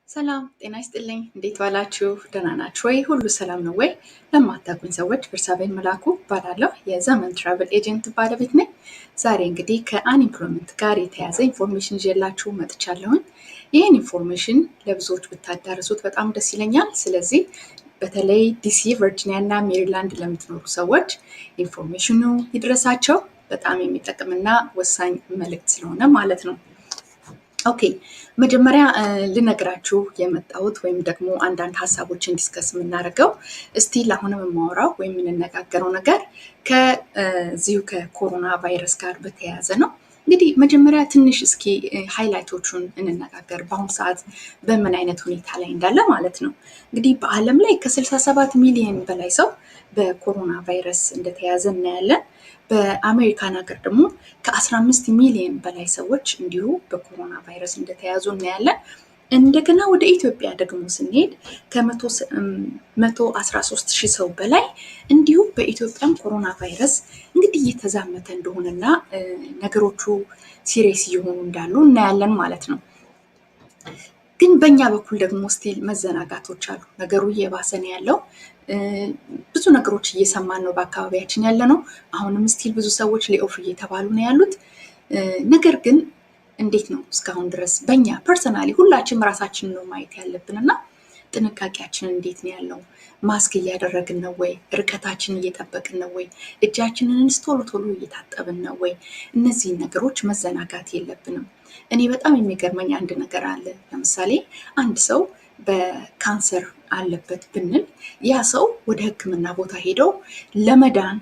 ሰላም ጤና ይስጥልኝ። እንዴት ዋላችሁ? ደህና ናችሁ ወይ? ሁሉ ሰላም ነው ወይ? ለማታውቁኝ ሰዎች ቤርሳቤህ መላኩ እባላለሁ። የዘመን ትራቨል ኤጀንት ባለቤት ነኝ። ዛሬ እንግዲህ ከአንኢምፕሎይመንት ጋር የተያዘ ኢንፎርሜሽን ይዤላችሁ መጥቻለሁኝ። ይህን ኢንፎርሜሽን ለብዙዎች ብታዳርሱት በጣም ደስ ይለኛል። ስለዚህ በተለይ ዲሲ፣ ቨርጂኒያ እና ሜሪላንድ ለምትኖሩ ሰዎች ኢንፎርሜሽኑ ይድረሳቸው። በጣም የሚጠቅምና ወሳኝ መልእክት ስለሆነ ማለት ነው። ኦኬ መጀመሪያ ልነግራችሁ የመጣሁት ወይም ደግሞ አንዳንድ ሀሳቦችን ዲስከስ የምናደርገው እስቲል አሁንም የማወራው ወይም የምንነጋገረው ነገር ከዚሁ ከኮሮና ቫይረስ ጋር በተያያዘ ነው። እንግዲህ መጀመሪያ ትንሽ እስኪ ሃይላይቶቹን እንነጋገር፣ በአሁኑ ሰዓት በምን አይነት ሁኔታ ላይ እንዳለ ማለት ነው። እንግዲህ በዓለም ላይ ከ67 ሚሊዮን በላይ ሰው በኮሮና ቫይረስ እንደተያዘ እናያለን። በአሜሪካን ሀገር ደግሞ ከ15 ሚሊዮን በላይ ሰዎች እንዲሁ በኮሮና ቫይረስ እንደተያዙ እናያለን። እንደገና ወደ ኢትዮጵያ ደግሞ ስንሄድ ከ113 ሺህ ሰው በላይ እንዲሁ በኢትዮጵያም ኮሮና ቫይረስ እንግዲህ እየተዛመተ እንደሆነና ነገሮቹ ሲሪየስ እየሆኑ እንዳሉ እናያለን ማለት ነው። ግን በእኛ በኩል ደግሞ ስቲል መዘናጋቶች አሉ። ነገሩ እየባሰ ነው ያለው። ብዙ ነገሮች እየሰማን ነው በአካባቢያችን ያለ ነው። አሁንም ስቲል ብዙ ሰዎች ሌኦፍ እየተባሉ ነው ያሉት። ነገር ግን እንዴት ነው እስካሁን ድረስ በእኛ ፐርሰናሊ ሁላችንም ራሳችንን ነው ማየት ያለብን እና ጥንቃቄያችን እንዴት ነው ያለው? ማስክ እያደረግን ነው ወይ? ርቀታችንን እየጠበቅን ነው ወይ? እጃችንንስ ቶሎ ቶሎ እየታጠብን ነው ወይ? እነዚህን ነገሮች መዘናጋት የለብንም። እኔ በጣም የሚገርመኝ አንድ ነገር አለ። ለምሳሌ አንድ ሰው በካንሰር አለበት ብንል ያ ሰው ወደ ሕክምና ቦታ ሄደው ለመዳን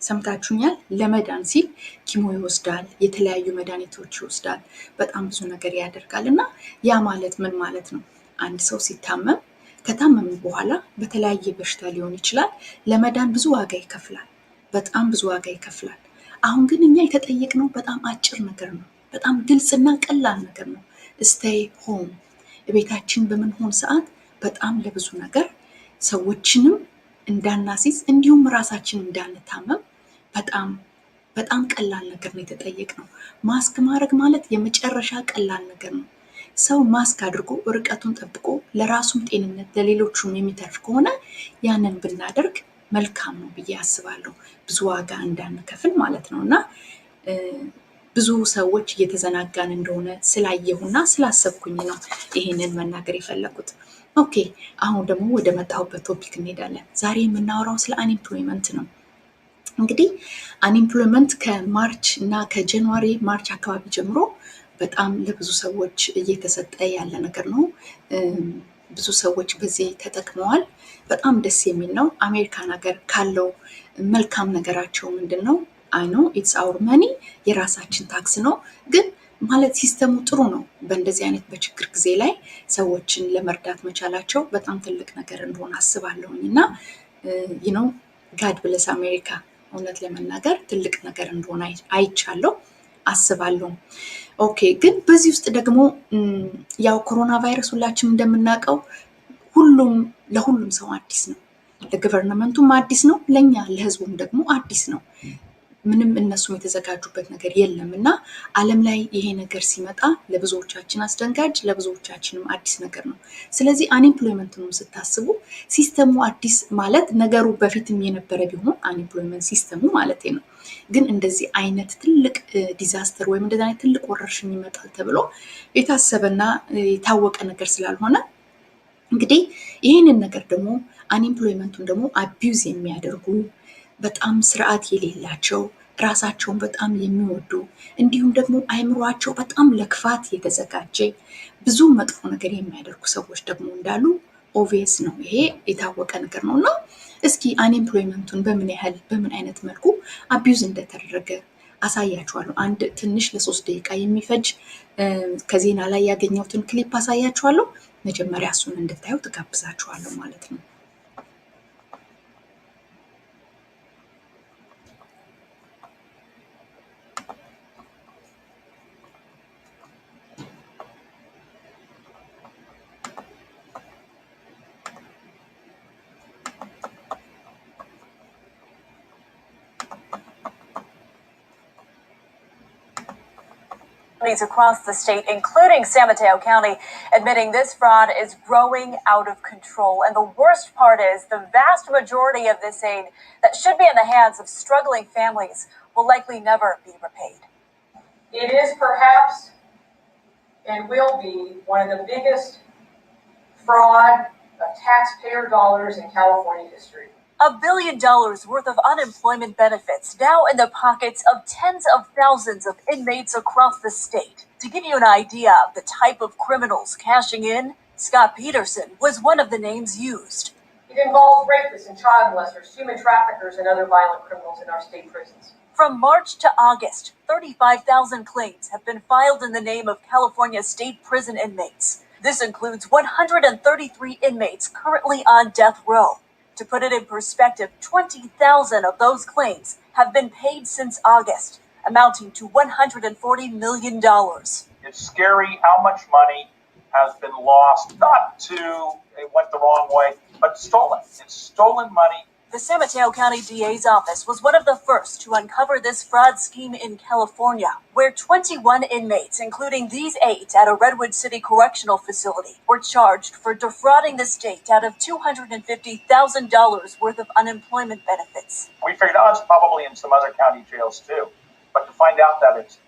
ሰምታችሁኛል፣ ለመዳን ሲል ኪሞ ይወስዳል፣ የተለያዩ መድኃኒቶች ይወስዳል፣ በጣም ብዙ ነገር ያደርጋል። እና ያ ማለት ምን ማለት ነው? አንድ ሰው ሲታመም ከታመመ በኋላ በተለያየ በሽታ ሊሆን ይችላል፣ ለመዳን ብዙ ዋጋ ይከፍላል፣ በጣም ብዙ ዋጋ ይከፍላል። አሁን ግን እኛ የተጠየቅነው በጣም አጭር ነገር ነው፣ በጣም ግልጽና ቀላል ነገር ነው። ስቴይ ሆም፣ ቤታችን በምንሆን ሰዓት በጣም ለብዙ ነገር ሰዎችንም እንዳናሲዝ እንዲሁም ራሳችን እንዳንታመም በጣም ቀላል ነገር ነው የተጠየቅነው። ማስክ ማድረግ ማለት የመጨረሻ ቀላል ነገር ነው። ሰው ማስክ አድርጎ ርቀቱን ጠብቆ ለራሱም ጤንነት ለሌሎቹም የሚተርፍ ከሆነ ያንን ብናደርግ መልካም ነው ብዬ አስባለሁ። ብዙ ዋጋ እንዳንከፍል ማለት ነው። እና ብዙ ሰዎች እየተዘናጋን እንደሆነ ስላየሁና ስላሰብኩኝ ነው ይሄንን መናገር የፈለኩት። ኦኬ አሁን ደግሞ ወደ መጣሁበት ቶፒክ እንሄዳለን። ዛሬ የምናወራው ስለ አንኢምፕሎይመንት ነው። እንግዲህ አንኢምፕሎይመንት ከማርች እና ከጃንዋሪ ማርች አካባቢ ጀምሮ በጣም ለብዙ ሰዎች እየተሰጠ ያለ ነገር ነው። ብዙ ሰዎች በዚህ ተጠቅመዋል። በጣም ደስ የሚል ነው። አሜሪካን ሀገር ካለው መልካም ነገራቸው ምንድን ነው? አይኖ ኢትስ አውር መኒ፣ የራሳችን ታክስ ነው። ግን ማለት ሲስተሙ ጥሩ ነው። በእንደዚህ አይነት በችግር ጊዜ ላይ ሰዎችን ለመርዳት መቻላቸው በጣም ትልቅ ነገር እንደሆነ አስባለሁኝ። እና ነው ጋድ ብለስ አሜሪካ፣ እውነት ለመናገር ትልቅ ነገር እንደሆነ አይቻለሁ አስባለሁ። ኦኬ ግን በዚህ ውስጥ ደግሞ ያው ኮሮና ቫይረስ ሁላችንም እንደምናውቀው ለሁሉም ሰው አዲስ ነው። ለገቨርንመንቱም አዲስ ነው፣ ለእኛ ለህዝቡም ደግሞ አዲስ ነው። ምንም እነሱም የተዘጋጁበት ነገር የለም እና ዓለም ላይ ይሄ ነገር ሲመጣ ለብዙዎቻችን አስደንጋጭ፣ ለብዙዎቻችንም አዲስ ነገር ነው። ስለዚህ አንኢምፕሎይመንትንም ስታስቡ ሲስተሙ አዲስ ማለት ነገሩ በፊትም የነበረ ቢሆን አንኢምፕሎይመንት ሲስተሙ ማለት ነው። ግን እንደዚህ አይነት ትልቅ ዲዛስተር ወይም እንደዚህ አይነት ትልቅ ወረርሽኝ ይመጣል ተብሎ የታሰበና የታወቀ ነገር ስላልሆነ እንግዲህ ይህንን ነገር ደግሞ አንኢምፕሎይመንቱን ደግሞ አቢዩዝ የሚያደርጉ በጣም ስርዓት የሌላቸው ራሳቸውን በጣም የሚወዱ እንዲሁም ደግሞ አይምሯቸው በጣም ለክፋት የተዘጋጀ ብዙ መጥፎ ነገር የሚያደርጉ ሰዎች ደግሞ እንዳሉ ኦቪየስ ነው። ይሄ የታወቀ ነገር ነው። እና እስኪ አንኢምፕሎይመንቱን በምን አይነት መልኩ አቢዩዝ እንደተደረገ አሳያችኋለሁ። አንድ ትንሽ ለ3 ደቂቃ የሚፈጅ ከዜና ላይ ያገኘሁትን ክሊፕ አሳያችኋለሁ። መጀመሪያ እሱን እንድታዩ ትጋብዛችኋለሁ ማለት ነው። Across the state, including San Mateo County, admitting this fraud is growing out of control. And the worst part is the vast majority of this aid that should be in the hands of struggling families will likely never be repaid. It is perhaps and will be one of the biggest fraud of taxpayer dollars in California history. $1 billion worth of unemployment benefits now in the pockets of tens of thousands of inmates across the state. To give you an idea of the type of criminals cashing in, Scott Peterson was one of the names used. It involves rapists and child molesters, human traffickers, and other violent criminals in our state prisons. From March to August, 35,000 claims have been filed in the name of California state prison inmates. This includes 133 inmates currently on death row. To put it in perspective, 20,000 of those claims have been paid since August, amounting to $140 million. It's scary how much money has been lost, not to it went the wrong way, but stolen. It's stolen money. The San Mateo County DA's office was one of the first to uncover this fraud scheme in California, where 21 inmates, including these 8 at a Redwood City Correctional Facility, were charged for defrauding the state out of $250,000 worth of unemployment benefits. We figured, it's probably in some other county jails too. But to find out that it's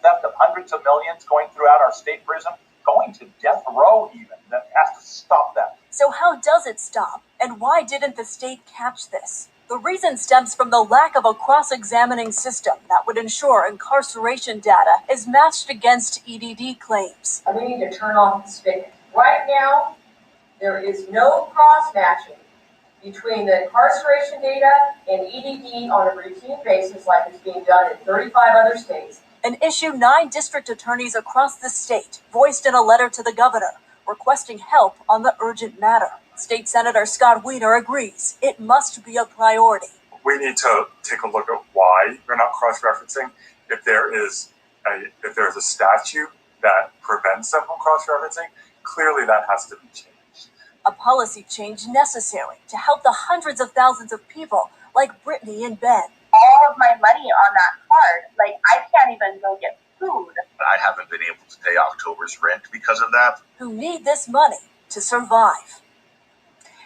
theft of hundreds of millions going throughout our state prison, going to death row even, that has to stop that. So how does it stop? And why didn't the state catch this? The reason stems from the lack of a cross-examining system that would ensure incarceration data is matched against EDD claims. We need to turn off the spigot. Right now, there is no cross-matching between the incarceration data and EDD on a routine basis like it's being done in 35 other states. An issue 9 district attorneys across the state voiced in a letter to the governor, requesting help on the urgent matter. State Senator Scott Wiener agrees it must be a priority. We need to take a look at why you're not cross-referencing. If there's a statute that prevents them from cross-referencing, clearly that has to be changed. A policy change necessary to help the hundreds of thousands of people like Brittany and Ben. All of my money on that card, I can't even go get food. I haven't been able to pay October's rent because of that. Who need this money to survive.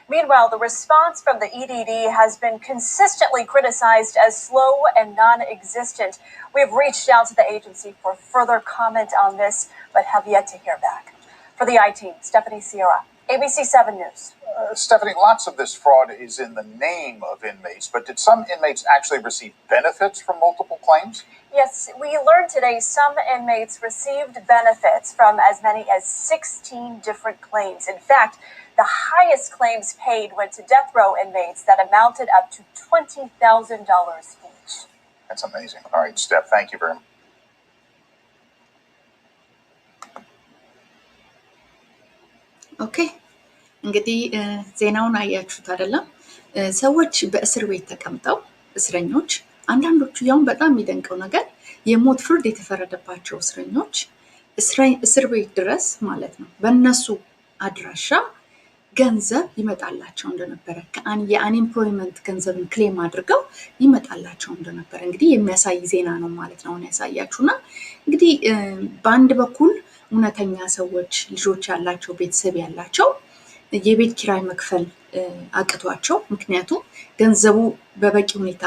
Meanwhile, the response from the EDD has been consistently criticized as slow and non-existent. We have reached out to the agency for further comment on this, but have yet to hear back. For the I-Team, Stephanie Sierra, ABC 7 News. Stephanie, lots of this fraud is in the name of inmates, but did some inmates actually receive benefits from multiple claims? Yes, we learned today some inmates received benefits from as many as 16 different claims. In fact, the highest claims paid went to death row inmates that amounted up to $20,000 each. That's amazing. All right, Steph, thank you very much. Okay. እንግዲህ ዜናውን አያችሁት አይደለም? ሰዎች በእስር ቤት ተቀምጠው እስረኞች አንዳንዶቹ ያውን በጣም የሚደንቀው ነገር የሞት ፍርድ የተፈረደባቸው እስረኞች እስር ቤት ድረስ ማለት ነው በእነሱ አድራሻ ገንዘብ ይመጣላቸው እንደነበረ የአንኤምፕሎይመንት ገንዘብን ክሌም አድርገው ይመጣላቸው እንደነበረ እንግዲህ የሚያሳይ ዜና ነው ማለት ነው ያሳያችሁና እንግዲህ በአንድ በኩል እውነተኛ ሰዎች ልጆች ያላቸው ቤተሰብ ያላቸው የቤት ኪራይ መክፈል አቅቷቸው ምክንያቱም ገንዘቡ በበቂ ሁኔታ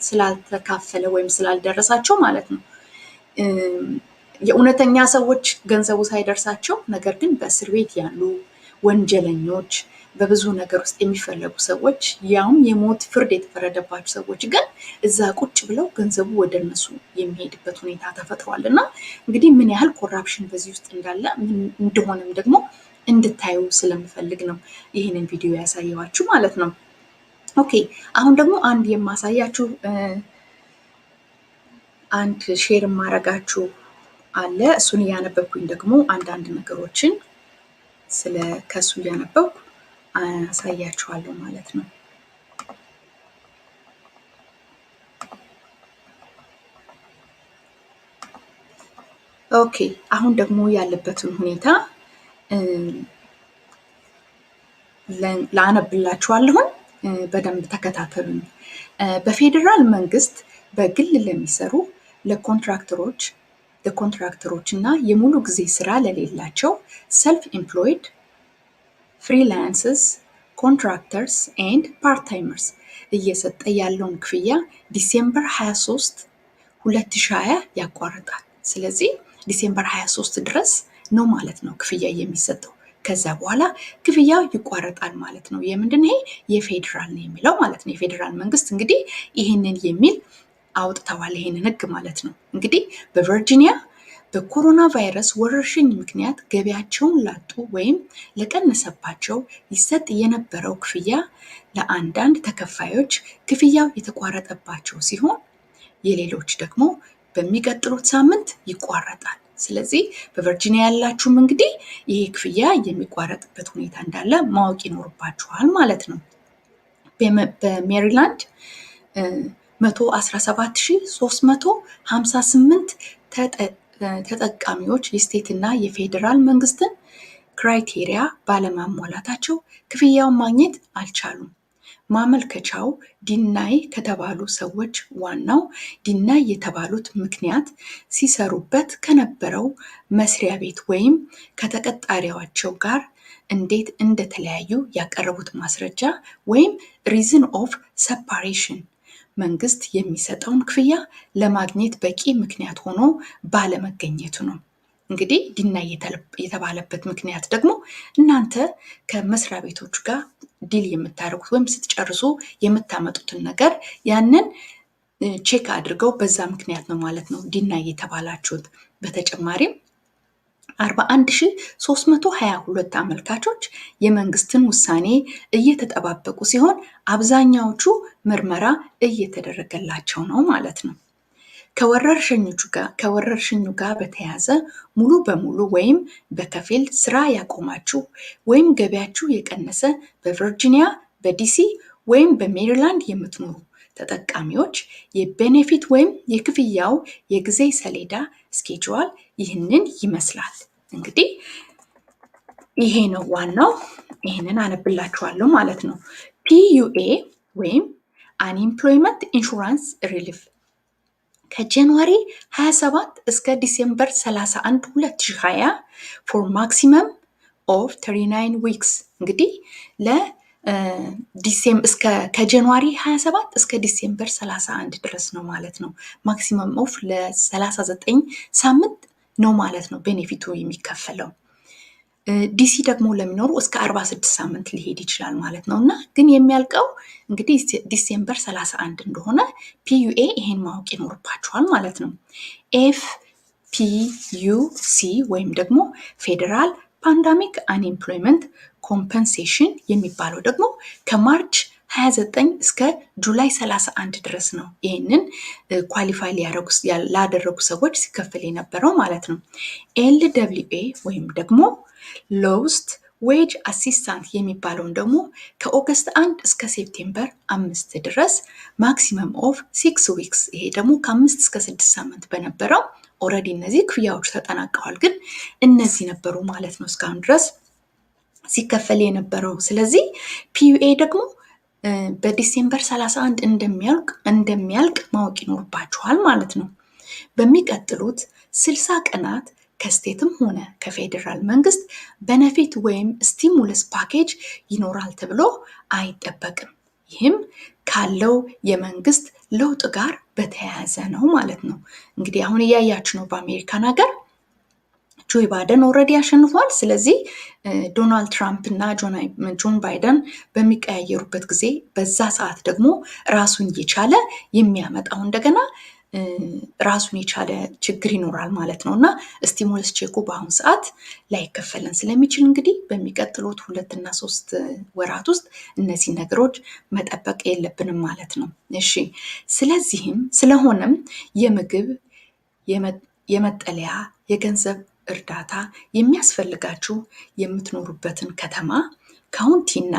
ስላልተካፈለ ወይም ስላልደረሳቸው ማለት ነው የእውነተኛ ሰዎች ገንዘቡ ሳይደርሳቸው ነገር ግን በእስር ቤት ያሉ ወንጀለኞች በብዙ ነገር ውስጥ የሚፈለጉ ሰዎች ያውም የሞት ፍርድ የተፈረደባቸው ሰዎች ግን እዛ ቁጭ ብለው ገንዘቡ ወደነሱ የሚሄድበት ሁኔታ ተፈጥሯልና እንግዲህ ምን ያህል ኮራፕሽን በዚህ ውስጥ እንዳለ እንደሆነም ደግሞ እንድታዩ ስለምፈልግ ነው ይሄንን ቪዲዮ ያሳየዋችሁ ማለት ነው። ኦኬ አሁን ደግሞ አንድ የማሳያችሁ አንድ ሼር ማረጋችሁ አለ እሱን ያነበብኩኝ ደግሞ አንዳንድ ነገሮችን ስለ ከሱ ያነበብኩ አሳያችኋለሁ ማለት ነው። ኦኬ አሁን ደግሞ ያለበትን ሁኔታ ላነብላችኋለሁ በደንብ ተከታተሉኝ። በፌዴራል መንግስት በግል ለሚሰሩ ለኮንትራክተሮች እና የሙሉ ጊዜ ስራ ለሌላቸው ሰልፍ ኢምፕሎይድ ፍሪላንስስ ኮንትራክተርስ ኤንድ ፓርታይመርስ እየሰጠ ያለውን ክፍያ ዲሴምበር 23 2020 ያቋርጣል። ስለዚህ ዲሴምበር 23 ድረስ ነው ማለት ነው ክፍያ የሚሰጠው። ከዛ በኋላ ክፍያው ይቋረጣል ማለት ነው። የምንድን ይሄ የፌዴራል ነው የሚለው ማለት ነው። የፌዴራል መንግስት እንግዲህ ይህንን የሚል አውጥተዋል፣ ይህንን ህግ ማለት ነው። እንግዲህ በቨርጂኒያ በኮሮና ቫይረስ ወረርሽኝ ምክንያት ገቢያቸውን ላጡ ወይም ለቀነሰባቸው ይሰጥ የነበረው ክፍያ ለአንዳንድ ተከፋዮች ክፍያው የተቋረጠባቸው ሲሆን የሌሎች ደግሞ በሚቀጥሉት ሳምንት ይቋረጣል። ስለዚህ በቨርጂኒያ ያላችሁም እንግዲህ ይሄ ክፍያ የሚቋረጥበት ሁኔታ እንዳለ ማወቅ ይኖርባችኋል ማለት ነው። በሜሪላንድ 117358 ተጠቃሚዎች የስቴትና የፌዴራል መንግስትን ክራይቴሪያ ባለማሟላታቸው ክፍያውን ማግኘት አልቻሉም። ማመልከቻው ዲናይ ከተባሉ ሰዎች ዋናው ዲናይ የተባሉት ምክንያት ሲሰሩበት ከነበረው መስሪያ ቤት ወይም ከተቀጣሪያቸው ጋር እንዴት እንደተለያዩ ያቀረቡት ማስረጃ ወይም ሪዝን ኦፍ ሰፓሬሽን መንግስት የሚሰጠውን ክፍያ ለማግኘት በቂ ምክንያት ሆኖ ባለመገኘቱ ነው። እንግዲህ ዲናይ የተባለበት ምክንያት ደግሞ እናንተ ከመስሪያ ቤቶች ጋር ዲል የምታደርጉት ወይም ስትጨርሱ የምታመጡትን ነገር ያንን ቼክ አድርገው በዛ ምክንያት ነው ማለት ነው ዲናይ የተባላችሁት። በተጨማሪም 41322 አመልካቾች የመንግስትን ውሳኔ እየተጠባበቁ ሲሆን አብዛኛዎቹ ምርመራ እየተደረገላቸው ነው ማለት ነው። ከወረርሽኙ ጋር በተያያዘ ሙሉ በሙሉ ወይም በከፊል ስራ ያቆማችሁ ወይም ገቢያችሁ የቀነሰ በቨርጂኒያ፣ በዲሲ ወይም በሜሪላንድ የምትኖሩ ተጠቃሚዎች የቤኔፊት ወይም የክፍያው የጊዜ ሰሌዳ ስኬጁል ይህንን ይመስላል። እንግዲህ ይሄ ነው ዋናው። ይህንን አነብላችኋለሁ ማለት ነው። ፒዩኤ ወይም አንኢምፕሎይመንት ኢንሹራንስ ሪሊፍ ከጃንዋሪ 27 እስከ ዲሴምበር 31 2020 ፎር ማክሲመም ኦፍ 39 ዊክስ እንግዲህ ከጃንዋሪ 27 እስከ ዲሴምበር 31 ድረስ ነው ማለት ነው። ማክሲመም ኦፍ ለ39 ሳምንት ነው ማለት ነው ቤኔፊቱ የሚከፈለው። ዲሲ ደግሞ ለሚኖሩ እስከ 46 ሳምንት ሊሄድ ይችላል ማለት ነው እና ግን የሚያልቀው እንግዲህ ዲሴምበር 31 እንደሆነ ፒዩኤ ይሄን ማወቅ ይኖርባችኋል ማለት ነው። ኤፍፒዩሲ ወይም ደግሞ ፌዴራል ፓንዳሚክ አንኤምፕሎይመንት ኮምፐንሴሽን የሚባለው ደግሞ ከማርች 29 እስከ ጁላይ 31 ድረስ ነው። ይህንን ኳሊፋይ ላደረጉ ሰዎች ሲከፈል የነበረው ማለት ነው። ኤልደብሊውኤ ወይም ደግሞ ሎውስት ዌጅ አሲስታንት የሚባለውን ደግሞ ከኦገስት 1 እስከ ሴፕቴምበር 5 ድረስ ማክሲመም ኦፍ 6 ዊክስ ይሄ ደግሞ ከ5 እስከ 6 ሳምንት በነበረው ኦልሬዲ እነዚህ ክፍያዎች ተጠናቀዋል። ግን እነዚህ ነበሩ ማለት ነው እስካሁን ድረስ ሲከፈል የነበረው። ስለዚህ ፒዩኤ ደግሞ በዲሴምበር 31 እንደሚያልቅ ማወቅ ይኖርባችኋል ማለት ነው። በሚቀጥሉት 60 ቀናት ከስቴትም ሆነ ከፌዴራል መንግስት በነፊት ወይም ስቲሙለስ ፓኬጅ ይኖራል ተብሎ አይጠበቅም። ይህም ካለው የመንግስት ለውጥ ጋር በተያያዘ ነው ማለት ነው። እንግዲህ አሁን እያያችሁ ነው በአሜሪካን ሀገር ጆ ባይደን ኦልሬዲ አሸንፏል። ስለዚህ ዶናልድ ትራምፕ እና ጆን ባይደን በሚቀያየሩበት ጊዜ በዛ ሰዓት ደግሞ ራሱን የቻለ የሚያመጣው እንደገና ራሱን የቻለ ችግር ይኖራል ማለት ነው እና ስቲሙለስ ቼኩ በአሁኑ ሰዓት ላይከፈለን ስለሚችል እንግዲህ በሚቀጥሉት 2 እና 3 ወራት ውስጥ እነዚህ ነገሮች መጠበቅ የለብንም ማለት ነው። እሺ፣ ስለሆነም የምግብ፣ የመጠለያ፣ የገንዘብ እርዳታ የሚያስፈልጋችሁ የምትኖሩበትን ከተማ፣ ካውንቲና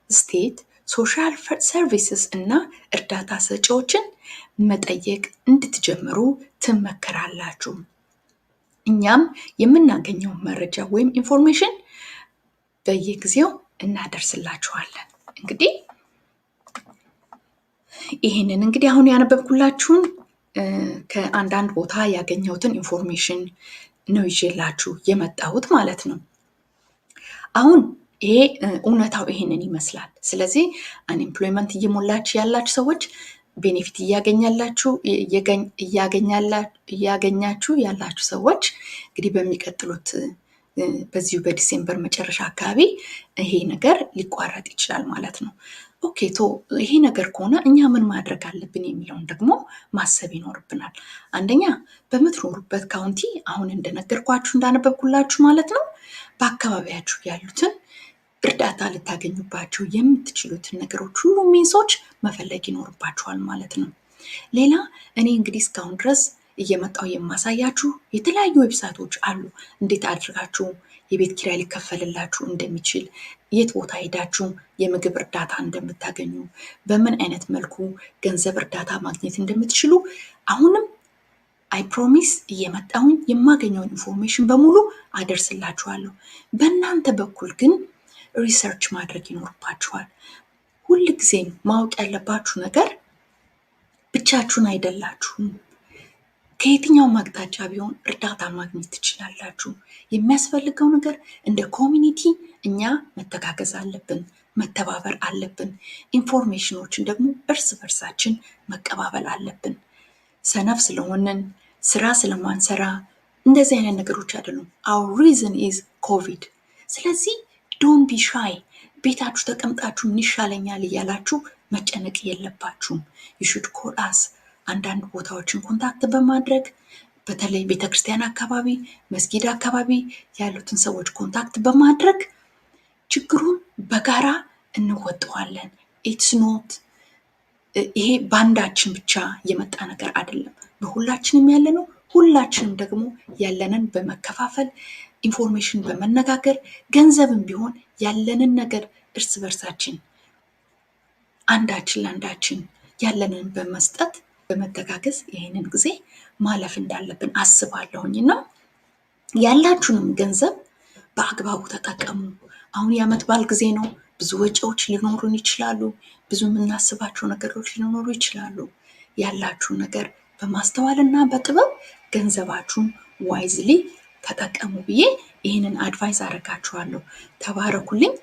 ስቴት ሶሻል ሰርቪስስ እና እርዳታ ሰጪዎችን መጠየቅ እንድትጀምሩ ትመከራላችሁ። እኛም የምናገኘውን መረጃ ወይም ኢንፎርሜሽን በየጊዜው እናደርስላችኋለን። እንግዲህ ይህንን እንግዲህ አሁን ያነበብኩላችሁን ከአንዳንድ ቦታ ያገኘሁትን ኢንፎርሜሽን ነው ይዤላችሁ የመጣሁት ማለት ነው። አሁን ይሄ እውነታው ይሄንን ይመስላል። ስለዚህ አንኤምፕሎይመንት እየሞላችሁ ያላችሁ ሰዎች ቤኔፊት እያገኛችሁ ያላችሁ ሰዎች እንግዲህ በሚቀጥሉት በዚሁ በዲሴምበር መጨረሻ አካባቢ ይሄ ነገር ሊቋረጥ ይችላል ማለት ነው። ኦኬ ይሄ ነገር ከሆነ እኛ ምን ማድረግ አለብን የሚለውን ደግሞ ማሰብ ይኖርብናል። አንደኛ በምትኖሩበት ካውንቲ አሁን እንደነገርኳችሁ እንዳነበብኩላችሁ ማለት ነው በአካባቢያችሁ ያሉትን እርዳታ ልታገኙባቸው የምትችሉትን ነገሮች ሁሉ ሚንሶች መፈለግ ይኖርባችኋል ማለት ነው። ሌላ እኔ እንግዲህ እስካሁን ድረስ እየመጣው የማሳያችሁ የተለያዩ ዌብሳይቶች አሉ። እንዴት አድርጋችሁ የቤት ኪራይ ሊከፈልላችሁ እንደሚችል፣ የት ቦታ ሄዳችሁ የምግብ እርዳታ እንደምታገኙ፣ በምን አይነት መልኩ ገንዘብ እርዳታ ማግኘት እንደምትችሉ አሁንም አይ ፕሮሚስ እየመጣሁኝ የማገኘውን ኢንፎርሜሽን በሙሉ አደርስላችኋለሁ። በእናንተ በኩል ግን ሪሰርች ማድረግ ይኖርባችኋል። ሁልጊዜም ማወቅ ያለባችሁ ነገር ብቻችሁን አይደላችሁም። ከየትኛው አቅጣጫ ቢሆን እርዳታ ማግኘት ትችላላችሁ። የሚያስፈልገው ነገር እንደ ኮሚኒቲ እኛ መተጋገዝ አለብን፣ መተባበር አለብን። ኢንፎርሜሽኖችን ደግሞ እርስ በርሳችን መቀባበል አለብን። ሰነፍ ስለሆንን ስራ ስለማንሰራ እንደዚህ አይነት ነገሮች አይደሉም። our reason is ኮቪድ። ስለዚህ ዶንት ቢ ሻይ። ቤታችሁ ተቀምጣችሁ ምን ይሻለኛል እያላችሁ መጨነቅ የለባችሁም። you should call us። አንዳንድ ቦታዎችን ኮንታክት በማድረግ በተለይ ቤተክርስቲያን አካባቢ፣ መስጊድ አካባቢ ያሉትን ሰዎች ኮንታክት በማድረግ ችግሩን በጋራ እንወጣዋለን። ኢትስ ኖት ይሄ ባንዳችን ብቻ የመጣ ነገር አይደለም። በሁላችንም ያለ ነው። ሁላችንም ደግሞ ያለንን በመከፋፈል ኢንፎርሜሽን በመነጋገር ገንዘብም ቢሆን ያለንን ነገር እርስ በርሳችን አንዳችን ለአንዳችን ያለንን በመስጠት በመተጋገዝ ይህንን ጊዜ ማለፍ እንዳለብን አስባለሁኝና ያላችሁንም ገንዘብ በአግባቡ ተጠቀሙ። አሁን የዓመት በዓል ጊዜ ነው። ብዙ ወጪዎች ሊኖሩን ይችላሉ። ብዙ የምናስባቸው ነገሮች ሊኖሩ ይችላሉ። ያላችሁን ነገር በማስተዋልና በጥበብ ገንዘባችሁን ዋይዝሊ ተጠቀሙ ብዬ ይህንን አድቫይስ አደርጋችኋለሁ። ተባረኩልኝ።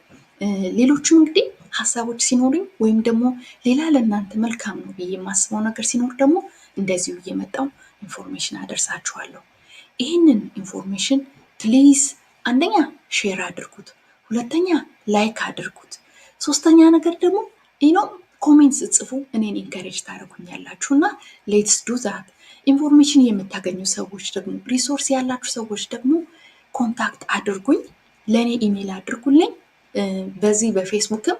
ሌሎችም እንግዲህ ሀሳቦች ሲኖሩኝ ወይም ደግሞ ሌላ ለእናንተ መልካም ነው ብዬ የማስበው ነገር ሲኖር ደግሞ እንደዚሁ እየመጣው ኢንፎርሜሽን አደርሳችኋለሁ። ይህንን ኢንፎርሜሽን ፕሊዝ አንደኛ ሼር አድርጉት፣ ሁለተኛ ላይክ አድርጉት፣ ሶስተኛ ነገር ደግሞ ኮሜንት ስጽፉ እኔን ኢንከሬጅ ታደርጉኛላችሁ እና ሌትስ ዱ ዛት። ኢንፎርሜሽን የምታገኙ ሰዎች ደግሞ ሪሶርስ ያላችሁ ሰዎች ደግሞ ኮንታክት አድርጉኝ፣ ለእኔ ኢሜይል አድርጉልኝ። በዚህ በፌስቡክም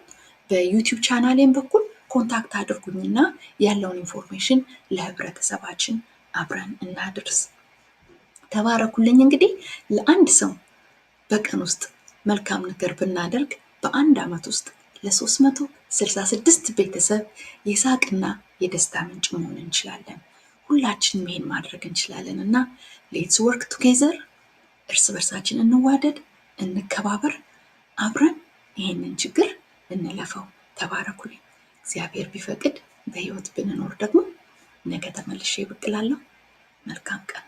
በዩቲዩብ ቻናሌን በኩል ኮንታክት አድርጉኝና ያለውን ኢንፎርሜሽን ለህብረተሰባችን አብረን እናድርስ። ተባረኩልኝ። እንግዲህ ለአንድ ሰው በቀን ውስጥ መልካም ነገር ብናደርግ በአንድ ዓመት ውስጥ ለ366 ቤተሰብ የሳቅና የደስታ ምንጭ መሆን እንችላለን። ሁላችንም ይሄን ማድረግ እንችላለን እና ሌትስ ወርክ ቱጌዘር። እርስ በርሳችን እንዋደድ፣ እንከባበር፣ አብረን ይሄንን ችግር እንለፈው። ተባረኩልኝ። እግዚአብሔር ቢፈቅድ በህይወት ብንኖር ደግሞ ነገ ተመልሼ ብቅ እላለሁ። መልካም ቀን።